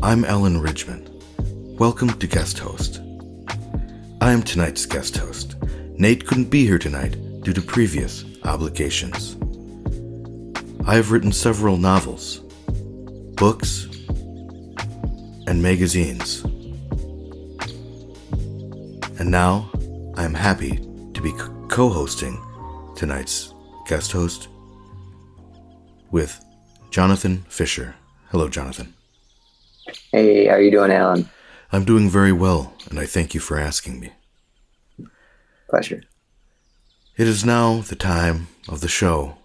I'm Alan Ridgeman. Welcome to Guest Host. I am tonight's guest host. Nate couldn't be here tonight due to previous obligations. I have written several novels, books, and magazines. And now I am happy to be co-hosting tonight's guest host with Jonathan Fisher. Hello, Jonathan. Hey, how are you doing, Alan? I'm doing very well, and I thank you for asking me. Pleasure. It is now the time of the show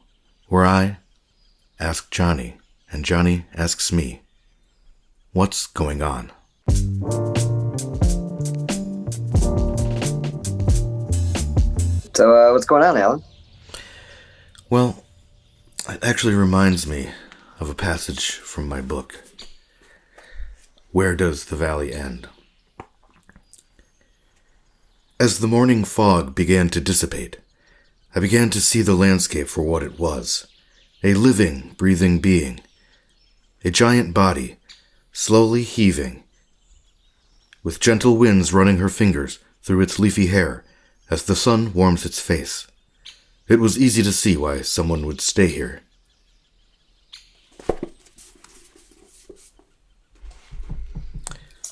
where I ask Johnny, and Johnny asks me, what's going on? So, what's going on, Alan? Well, it actually reminds me of a passage from my book, Where Does the Valley End? As the morning fog began to dissipate, I began to see the landscape for what it was, a living, breathing being, a giant body, slowly heaving, with gentle winds running her fingers through its leafy hair as the sun warms its face. It was easy to see why someone would stay here.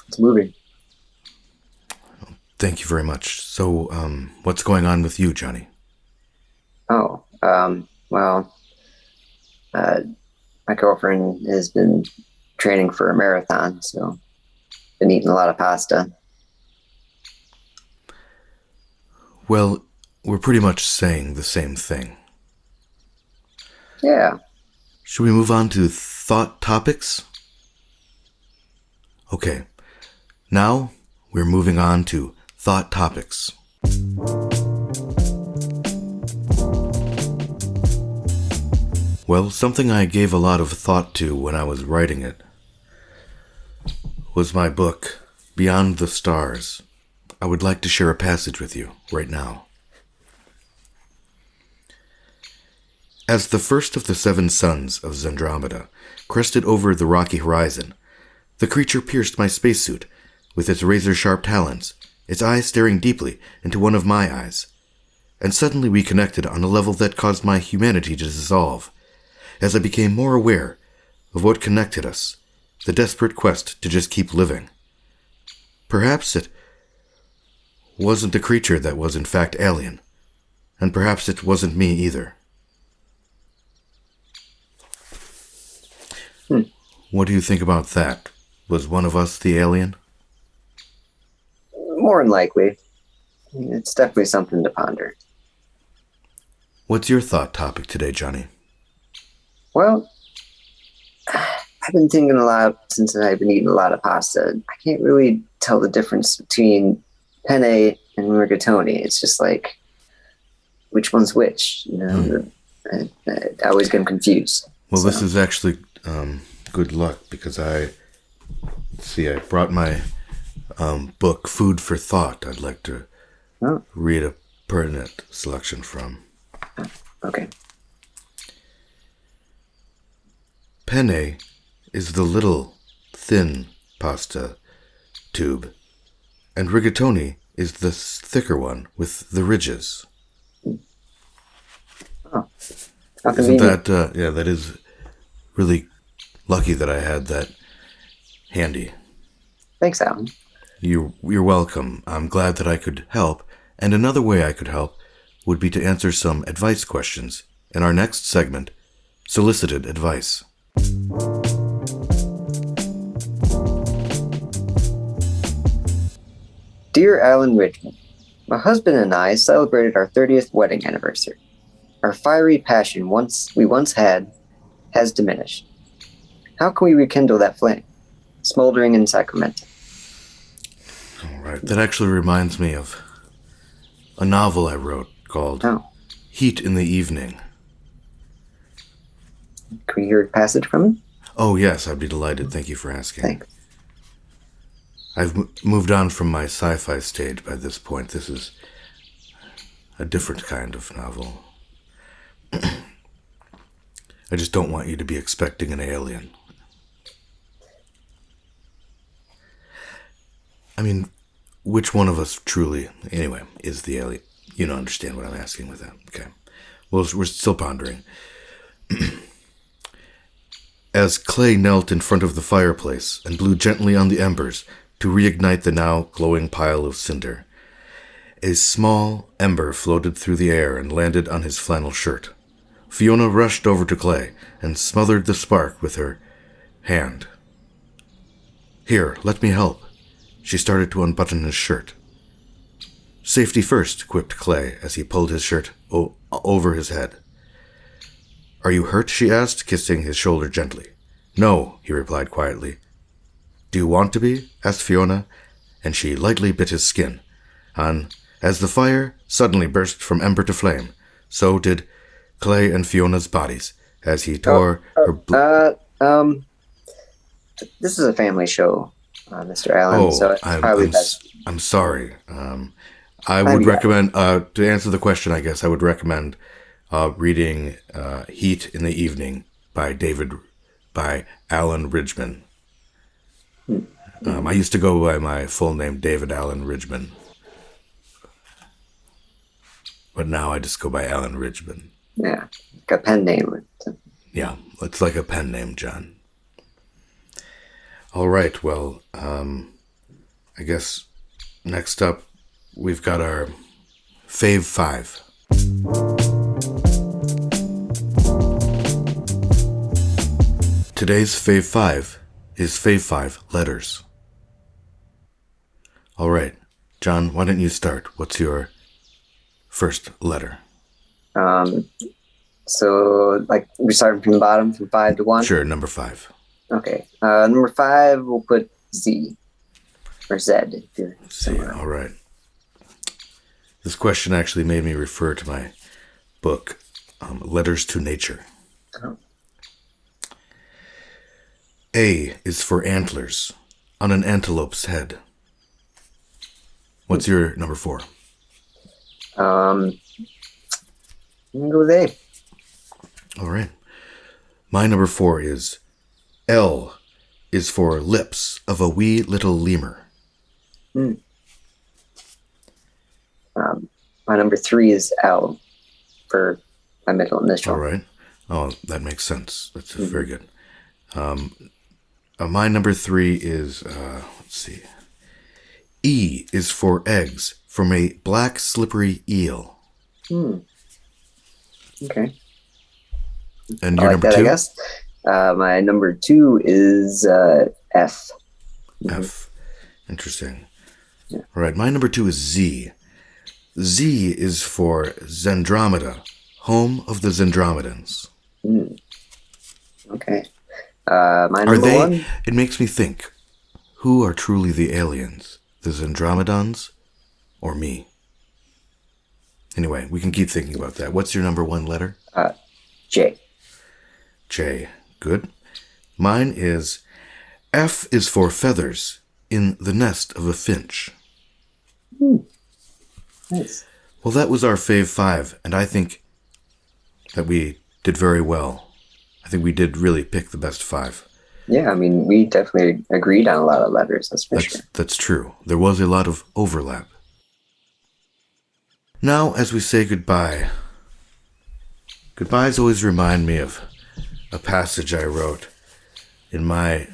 It's moving. Thank you very much. So, what's going on with you, Johnny? Oh, my girlfriend has been training for a marathon, so been eating a lot of pasta. Well, we're pretty much saying the same thing. Yeah. Should we move on to thought topics? Okay. Now, we're moving on to thought topics. Well, something I gave a lot of thought to when I was writing it was my book, Beyond the Stars. I would like to share a passage with you right now. As the first of the 7 suns of Zandromeda crested over the rocky horizon, the creature pierced my spacesuit with its razor-sharp talons, its eyes staring deeply into one of my eyes. And suddenly we connected on a level that caused my humanity to dissolve, as I became more aware of what connected us, the desperate quest to just keep living. Perhaps it wasn't the creature that was in fact alien, and perhaps it wasn't me either. What do you think about that? Was one of us the alien? More than likely. It's definitely something to ponder. What's your thought topic today, Johnny? Well, I've been thinking a lot since I've been eating a lot of pasta. I can't really tell the difference between penne and rigatoni. It's just like, which one's which? You know, I always get confused. Well, This is actually good luck because I brought my book, Food for Thought. I'd like to read a pertinent selection from. Okay. Penne is the little, thin pasta tube, and rigatoni is the thicker one with the ridges. Oh, isn't that, that is really lucky that I had that handy. Thanks, Alan. You're welcome. I'm glad that I could help, and another way I could help would be to answer some advice questions in our next segment, Solicited Advice. Dear Alan Ridgeman, my husband and I celebrated our 30th wedding anniversary. Our fiery passion we once had has diminished. How can we rekindle that flame, smoldering in Sacramento? All right, that actually reminds me of a novel I wrote called Heat in the Evening. Can we hear a passage from it? Oh, yes, I'd be delighted. Thank you for asking. Thanks. I've moved on from my sci-fi stage by this point. This is a different kind of novel. I just don't want you to be expecting an alien. I mean, which one of us truly, anyway, is the alien? You don't understand what I'm asking with that. Okay. Well, we're still pondering. As Clay knelt in front of the fireplace and blew gently on the embers to reignite the now glowing pile of cinder, a small ember floated through the air and landed on his flannel shirt. Fiona rushed over to Clay and smothered the spark with her hand. "Here, let me help." She started to unbutton his shirt. "Safety first," quipped Clay as he pulled his shirt over his head. "Are you hurt?" she asked, kissing his shoulder gently. "No," he replied quietly. "Do you want to be?" asked Fiona, and she lightly bit his skin. As the fire suddenly burst from ember to flame, so did Clay and Fiona's bodies as he tore her... This is a family show, Mr. Allen, so it's probably best. I'm sorry. I would recommend, to answer the question, I guess, I would recommend reading Heat in the Evening by Alan Ridgeman. I used to go by my full name, David Alan Ridgeman. But now I just go by Alan Ridgeman. Yeah, like a pen name. Yeah, it's like a pen name, John. All right, well, I guess next up we've got our Fave 5. Today's Fave 5 is Fave 5 letters. All right, John, why don't you start? What's your first letter? So, like, we're starting from the bottom, from 5 to 1? Sure, number 5. Okay. Number 5, we'll put Z. Or Z, if you're somewhere. All right. This question actually made me refer to my book, Letters to Nature. Oh. A is for antlers on an antelope's head. What's your number 4? I'm going to go with A. All right. My number 4 is L is for lips of a wee little lemur. My number 3 is L for my middle initial. All right. Oh, that makes sense. That's very good. My number 3 is, let's see. E is for eggs from a black slippery eel. Okay. And your number 2? I guess. My number 2 is F. F. Interesting. Yeah. All right. My number 2 is Z. Z is for Zandromeda, home of the Zandromedans. Okay. My number 1? It makes me think, who are truly the aliens? The Zandromedans or me? Anyway, we can keep thinking about that. What's your number 1 letter? J. J. Good. Mine is F is for feathers in the nest of a finch. Nice. Well, that was our Fave 5, and I think that we did very well. I think we did really pick the best 5. Yeah, I mean, we definitely agreed on a lot of letters, that's for sure. That's true. There was a lot of overlap. Now, as we say goodbye, goodbyes always remind me of a passage I wrote in my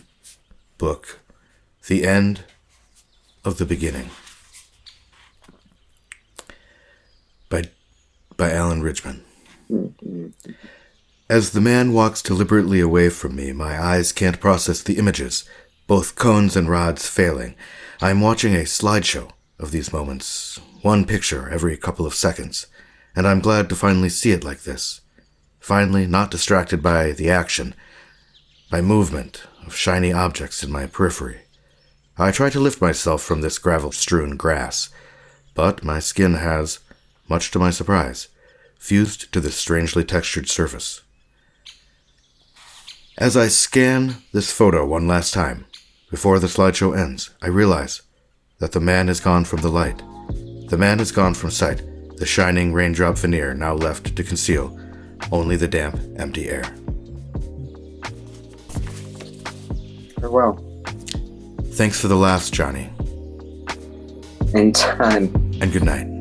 book, The End of the Beginning, by Alan Ridgeman. As the man walks deliberately away from me, my eyes can't process the images, both cones and rods failing. I am watching a slideshow of these moments, one picture every couple of seconds, and I'm glad to finally see it like this. Finally, not distracted by the action, by movement of shiny objects in my periphery. I try to lift myself from this gravel-strewn grass, but my skin has, much to my surprise, fused to this strangely textured surface. As I scan this photo one last time, before the slideshow ends, I realize that the man has gone from the light. The man has gone from sight, the shining raindrop veneer now left to conceal only the damp, empty air. Farewell. Thanks for the laughs, Johnny. Anytime. And good night.